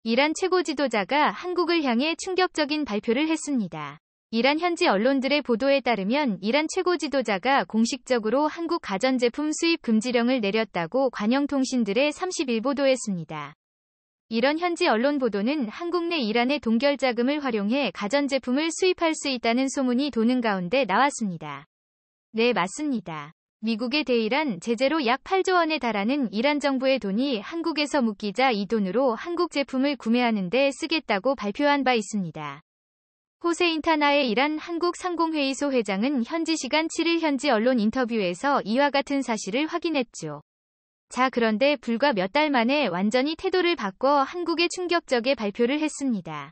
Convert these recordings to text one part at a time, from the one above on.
이란 최고 지도자가 한국을 향해 충격적인 발표를 했습니다. 이란 현지 언론들의 보도에 따르면 이란 최고 지도자가 공식적으로 한국 가전제품 수입 금지령을 내렸다고 관영통신들의 30일 보도했습니다. 이런 현지 언론 보도는 한국 내 이란의 동결자금을 활용해 가전제품을 수입할 수 있다는 소문이 도는 가운데 나왔습니다. 네, 맞습니다. 미국의 대이란 제재로 약 8조 원에 달하는 이란 정부의 돈이 한국에서 묶이자 이 돈으로 한국 제품을 구매하는 데 쓰겠다고 발표한 바 있습니다. 호세인 타나의 이란 한국상공회의소 회장은 현지 시간 7일 현지 언론 인터뷰에서 이와 같은 사실을 확인했죠. 자, 그런데 불과 몇 달 만에 완전히 태도를 바꿔 한국에 충격적인 발표를 했습니다.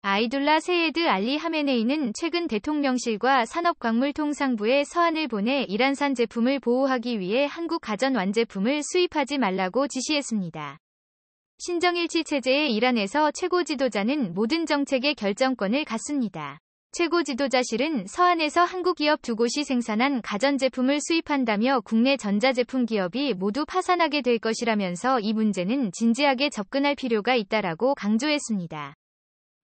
아이둘라 세예드 알리 하메네이는 최근 대통령실과 산업광물통상부에 서한을 보내 이란산 제품을 보호하기 위해 한국 가전 완제품을 수입하지 말라고 지시했습니다. 신정일치 체제의 이란에서 최고 지도자는 모든 정책의 결정권을 갖습니다. 최고 지도자실은 서한에서 한국 기업 2곳이 생산한 가전제품을 수입한다며 국내 전자제품 기업이 모두 파산하게 될 것이라면서 이 문제는 진지하게 접근할 필요가 있다라고 강조했습니다.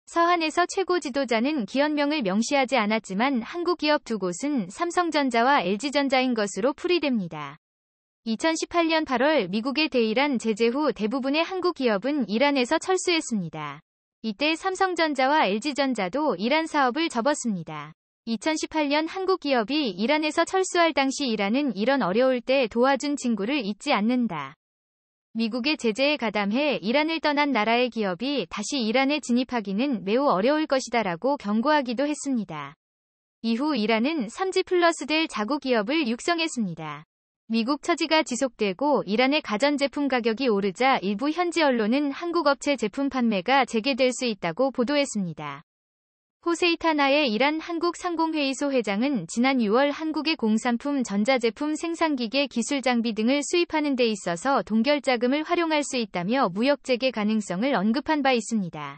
서한에서 최고 지도자는 기업명을 명시하지 않았지만 한국 기업 2곳은 삼성전자와 LG전자인 것으로 풀이됩니다. 2018년 8월 미국의 대이란 제재 후 대부분의 한국 기업은 이란에서 철수했습니다. 이때 삼성전자와 LG전자도 이란 사업을 접었습니다. 2018년 한국 기업이 이란에서 철수할 당시 이란은 이런 어려울 때 도와준 친구를 잊지 않는다. 미국의 제재에 가담해 이란을 떠난 나라의 기업이 다시 이란에 진입하기는 매우 어려울 것이다라고 경고하기도 했습니다. 이후 이란은 3G 플러스 될 자국 기업을 육성했습니다. 미국 처지가 지속되고 이란의 가전제품 가격이 오르자 일부 현지 언론은 한국 업체 제품 판매가 재개될 수 있다고 보도했습니다. 호세이 타나의 이란 한국상공회의소 회장은 지난 6월 한국의 공산품 전자제품 생산기계 기술장비 등을 수입하는 데 있어서 동결자금을 활용할 수 있다며 무역재개 가능성을 언급한 바 있습니다.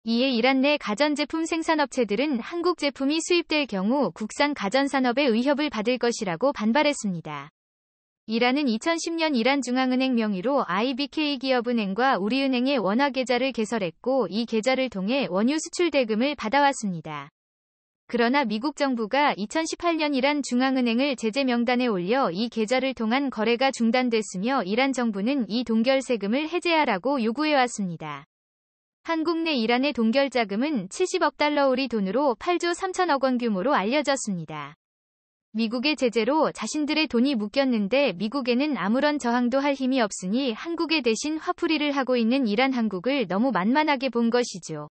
이에 이란 내 가전제품 생산업체들은 한국 제품이 수입될 경우 국산 가전산업의 위협을 받을 것이라고 반발했습니다. 이란은 2010년 이란 중앙은행 명의로 IBK 기업은행과 우리은행의 원화계좌를 개설했고 이 계좌를 통해 원유 수출 대금을 받아왔습니다. 그러나 미국 정부가 2018년 이란 중앙은행을 제재 명단에 올려 이 계좌를 통한 거래가 중단됐으며 이란 정부는 이 동결 세금을 해제하라고 요구해왔습니다. 한국 내 이란의 동결 자금은 70억 달러 우리 돈으로 8조 3천억 원 규모로 알려졌습니다. 미국의 제재로 자신들의 돈이 묶였는데 미국에는 아무런 저항도 할 힘이 없으니 한국에 대신 화풀이를 하고 있는 이란 한국을 너무 만만하게 본 것이죠.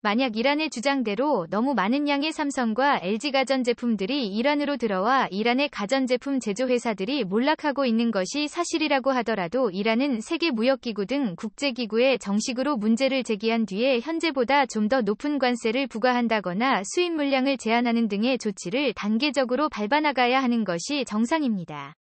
만약 이란의 주장대로 너무 많은 양의 삼성과 LG 가전제품들이 이란으로 들어와 이란의 가전제품 제조회사들이 몰락하고 있는 것이 사실이라고 하더라도 이란은 세계무역기구 등 국제기구에 정식으로 문제를 제기한 뒤에 현재보다 좀 더 높은 관세를 부과한다거나 수입 물량을 제한하는 등의 조치를 단계적으로 밟아나가야 하는 것이 정상입니다.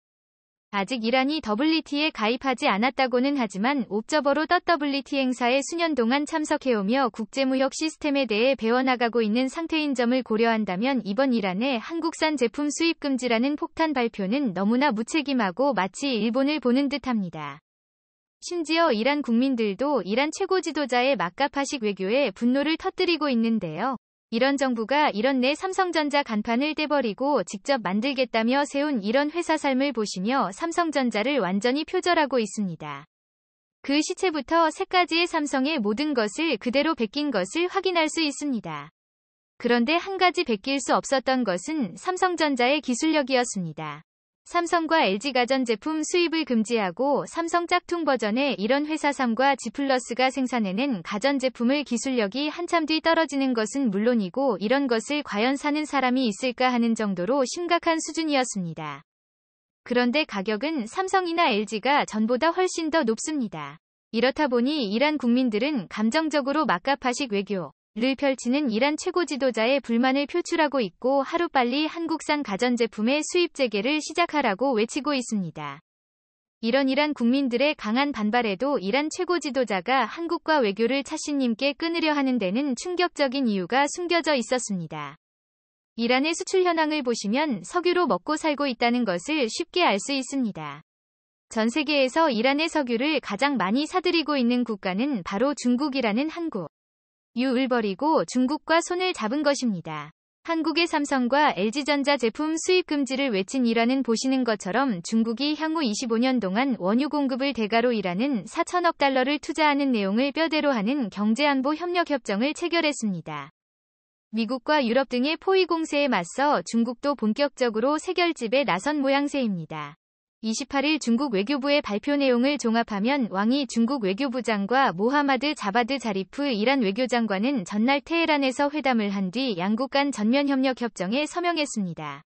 아직 이란이 WTO에 가입하지 않았다고는 하지만 옵저버로 WTO 행사에 수년 동안 참석해오며 국제무역 시스템에 대해 배워나가고 있는 상태인 점을 고려한다면 이번 이란의 한국산 제품 수입 금지라는 폭탄 발표는 너무나 무책임하고 마치 일본을 보는 듯합니다. 심지어 이란 국민들도 이란 최고 지도자의 막가파식 외교에 분노를 터뜨리고 있는데요. 이런 정부가 이런 내 삼성전자 간판을 떼버리고 직접 만들겠다며 세운 이런 회사 삶을 보시며 삼성전자를 완전히 표절하고 있습니다. 그 시체부터 새까지의 삼성의 모든 것을 그대로 베낀 것을 확인할 수 있습니다. 그런데 한 가지 베낄 수 없었던 것은 삼성전자의 기술력이었습니다. 삼성과 LG 가전제품 수입을 금지하고 삼성 짝퉁 버전의 이런 회사 3과 G플러스가 생산해낸 가전제품을 기술력이 한참 뒤 떨어지는 것은 물론이고 이런 것을 과연 사는 사람이 있을까 하는 정도로 심각한 수준이었습니다. 그런데 가격은 삼성이나 LG가 전보다 훨씬 더 높습니다. 이렇다 보니 이란 국민들은 감정적으로 막가파식 외교 를 펼치는 이란 최고 지도자의 불만을 표출하고 있고 하루빨리 한국산 가전제품의 수입 재개를 시작하라고 외치고 있습니다. 이런 이란 국민들의 강한 반발에도 이란 최고 지도자가 한국과 외교를 차신님께 끊으려 하는 데는 충격적인 이유가 숨겨져 있었습니다. 이란의 수출 현황을 보시면 석유로 먹고 살고 있다는 것을 쉽게 알 수 있습니다. 전 세계에서 이란의 석유를 가장 많이 사들이고 있는 국가는 바로 중국이라는 한국. 유을 버리고 중국과 손을 잡은 것입니다. 한국의 삼성과 LG전자 제품 수입 금지를 외친 이란은 보시는 것처럼 중국이 향후 25년 동안 원유 공급을 대가로 일하는 4천억 달러를 투자하는 내용을 뼈대로 하는 경제안보 협력 협정을 체결했습니다. 미국과 유럽 등의 포위 공세에 맞서 중국도 본격적으로 세결집에 나선 모양새입니다. 28일 중국 외교부의 발표 내용을 종합하면 왕이 중국 외교부장과 모하마드 자바드 자리프 이란 외교장관은 전날 테헤란에서 회담을 한 뒤 양국 간 전면 협력 협정에 서명했습니다.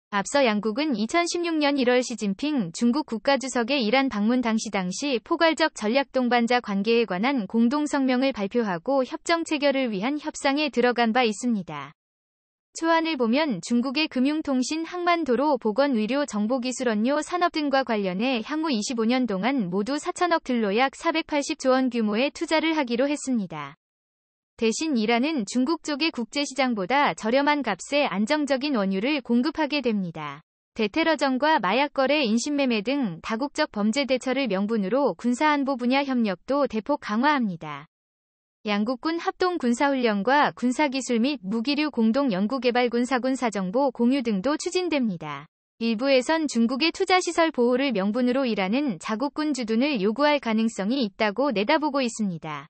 앞서 양국은 2016년 1월 시진핑 중국 국가주석의 이란 방문 당시 포괄적 전략 동반자 관계에 관한 공동성명을 발표하고 협정 체결을 위한 협상에 들어간 바 있습니다. 초안을 보면 중국의 금융통신, 항만, 도로, 보건, 의료, 정보기술, 원료, 산업 등과 관련해 향후 25년 동안 모두 4천억 들로 약 480조 원 규모의 투자를 하기로 했습니다. 대신 이란은 중국 쪽의 국제시장보다 저렴한 값에 안정적인 원유를 공급하게 됩니다. 대테러전과 마약거래, 인신매매 등 다국적 범죄 대처를 명분으로 군사안보 분야 협력도 대폭 강화합니다. 양국군 합동 군사훈련과 군사기술 및 무기류 공동 연구개발 군사군 사정보 공유 등도 추진됩니다. 일부에선 중국의 투자시설 보호를 명분으로 이란은 자국군 주둔을 요구할 가능성이 있다고 내다보고 있습니다.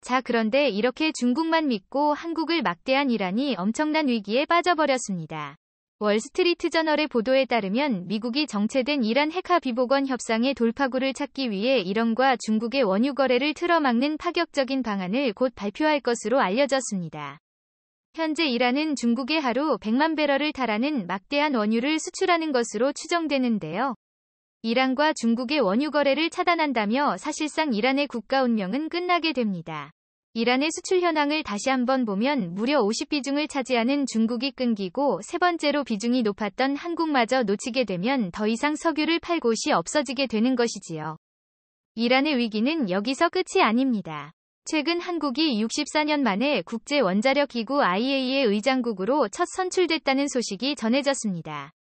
자, 그런데 이렇게 중국만 믿고 한국을 막대한 이란이 엄청난 위기에 빠져버렸습니다. 월스트리트저널의 보도에 따르면 미국이 정체된 이란 핵화 비보건 협상의 돌파구를 찾기 위해 이란과 중국의 원유 거래를 틀어막는 파격적인 방안을 곧 발표할 것으로 알려졌습니다. 현재 이란은 중국에 하루 100만 배럴을 달하는 막대한 원유를 수출하는 것으로 추정되는데요. 이란과 중국의 원유 거래를 차단한다며 사실상 이란의 국가 운명은 끝나게 됩니다. 이란의 수출 현황을 다시 한번 보면 무려 50비중을 차지하는 중국이 끊기고 세 번째로 비중이 높았던 한국마저 놓치게 되면 더 이상 석유를 팔 곳이 없어지게 되는 것이지요. 이란의 위기는 여기서 끝이 아닙니다. 최근 한국이 64년 만에 국제원자력기구 IAEA 의장국으로 첫 선출됐다는 소식이 전해졌습니다.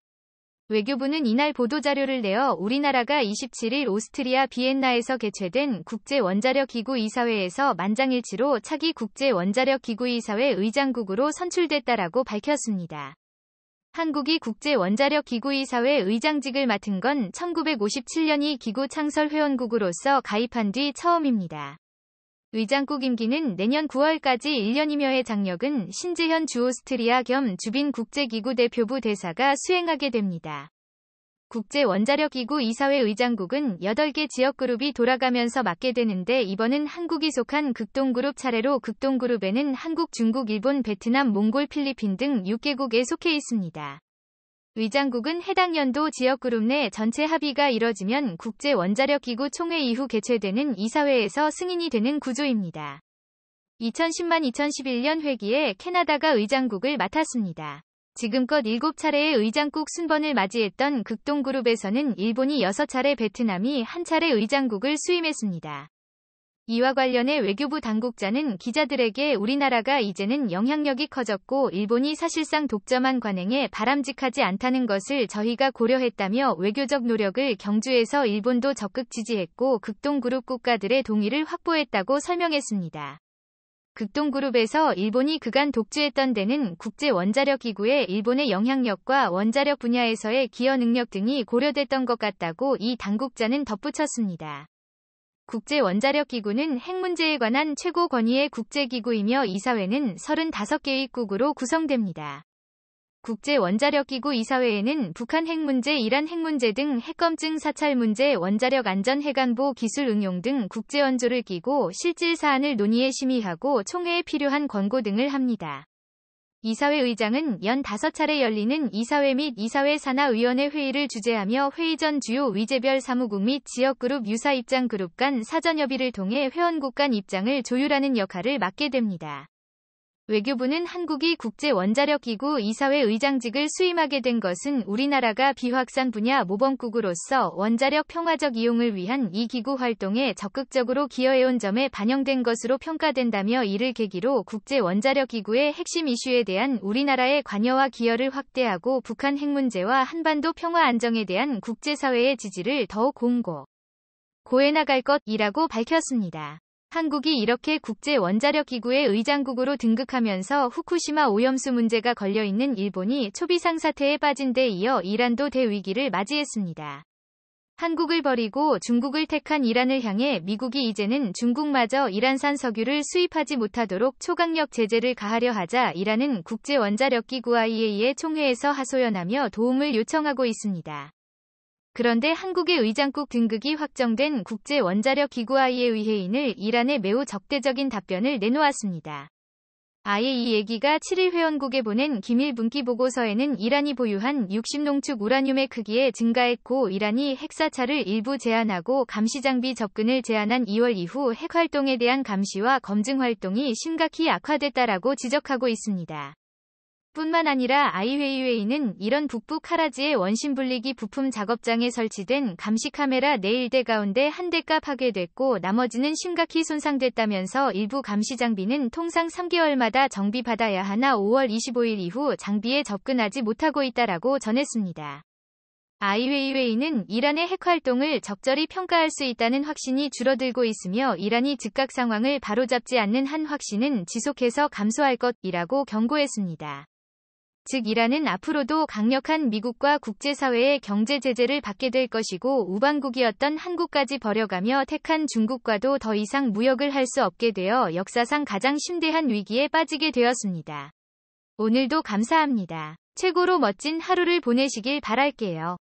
외교부는 이날 보도자료를 내어 우리나라가 27일 오스트리아 비엔나에서 개최된 국제원자력기구 이사회에서 만장일치로 차기 국제원자력기구 이사회 의장국으로 선출됐다라고 밝혔습니다. 한국이 국제원자력기구 이사회 의장직을 맡은 건 1957년이 기구 창설 회원국으로서 가입한 뒤 처음입니다. 의장국 임기는 내년 9월까지 1년이며의 장력은 신재현 주오스트리아 겸 주빈 국제기구 대표부 대사가 수행하게 됩니다. 국제원자력기구 이사회 의장국은 8개 지역그룹이 돌아가면서 맡게 되는데 이번은 한국이 속한 극동그룹 차례로 극동그룹에는 한국, 중국, 일본, 베트남, 몽골, 필리핀 등 6개국에 속해 있습니다. 의장국은 해당 연도 지역그룹 내 전체 합의가 이뤄지면 국제원자력기구 총회 이후 개최되는 이사회에서 승인이 되는 구조입니다. 2010-2011년 회기에 캐나다가 의장국을 맡았습니다. 지금껏 7차례의 의장국 순번을 맞이했던 극동그룹에서는 일본이 6차례, 베트남이 1차례 의장국을 수임했습니다. 이와 관련해 외교부 당국자는 기자들에게 우리나라가 이제는 영향력이 커졌고 일본이 사실상 독점한 관행에 바람직하지 않다는 것을 저희가 고려했다며 외교적 노력을 경주해서 일본도 적극 지지했고 극동그룹 국가들의 동의를 확보했다고 설명했습니다. 극동그룹에서 일본이 그간 독주했던 데는 국제원자력기구의 일본의 영향력과 원자력 분야에서의 기여 능력 등이 고려됐던 것 같다고 이 당국자는 덧붙였습니다. 국제원자력기구는 핵 문제에 관한 최고 권위의 국제기구이며 이사회는 35개국으로 구성됩니다. 국제원자력기구 이사회에는 북한 핵 문제, 이란 핵 문제 등 핵검증 사찰 문제, 원자력 안전 핵안보 기술 응용 등 국제원조를 끼고 실질 사안을 논의해 심의하고 총회에 필요한 권고 등을 합니다. 이사회 의장은 연 5차례 열리는 이사회 및 이사회 산하위원회 회의를 주재하며 회의 전 주요 위제별 사무국 및 지역그룹 유사 입장 그룹 간 사전협의를 통해 회원국 간 입장을 조율하는 역할을 맡게 됩니다. 외교부는 한국이 국제원자력기구 이사회 의장직을 수임하게 된 것은 우리나라가 비확산 분야 모범국으로서 원자력 평화적 이용을 위한 이 기구 활동에 적극적으로 기여해온 점에 반영된 것으로 평가된다며 이를 계기로 국제원자력기구의 핵심 이슈에 대한 우리나라의 관여와 기여를 확대하고 북한 핵 문제와 한반도 평화 안정에 대한 국제사회의 지지를 더욱 고해 나갈 것이라고 밝혔습니다. 한국이 이렇게 국제원자력기구의 의장국으로 등극하면서 후쿠시마 오염수 문제가 걸려있는 일본이 초비상 사태에 빠진 데 이어 이란도 대위기를 맞이했습니다. 한국을 버리고 중국을 택한 이란을 향해 미국이 이제는 중국마저 이란산 석유를 수입하지 못하도록 초강력 제재를 가하려 하자 이란은 국제원자력기구 IAEA 총회에서 하소연하며 도움을 요청하고 있습니다. 그런데 한국의 의장국 등극이 확정된 국제원자력기구 IAEA 회의인을 이란에 매우 적대적인 답변을 내놓았습니다. IAEA가 7일 회원국에 보낸 기밀 분기 보고서에는 이란이 보유한 60농축 우라늄의 크기에 증가했고 이란이 핵사찰을 일부 제한하고 감시장비 접근을 제한한 2월 이후 핵활동에 대한 감시와 검증 활동이 심각히 악화됐다라고 지적하고 있습니다. 뿐만 아니라 IAEA는 이런 북부 카라지의 원심분리기 부품 작업장에 설치된 감시 카메라 4대 가운데 한 대가 파괴됐고 나머지는 심각히 손상됐다면서 일부 감시 장비는 통상 3개월마다 정비받아야 하나 5월 25일 이후 장비에 접근하지 못하고 있다라고 전했습니다. IAEA는 이란의 핵활동을 적절히 평가할 수 있다는 확신이 줄어들고 있으며 이란이 즉각 상황을 바로잡지 않는 한 확신은 지속해서 감소할 것이라고 경고했습니다. 즉 이란은 앞으로도 강력한 미국과 국제사회의 경제 제재를 받게 될 것이고 우방국이었던 한국까지 버려가며 택한 중국과도 더 이상 무역을 할 수 없게 되어 역사상 가장 심대한 위기에 빠지게 되었습니다. 오늘도 감사합니다. 최고로 멋진 하루를 보내시길 바랄게요.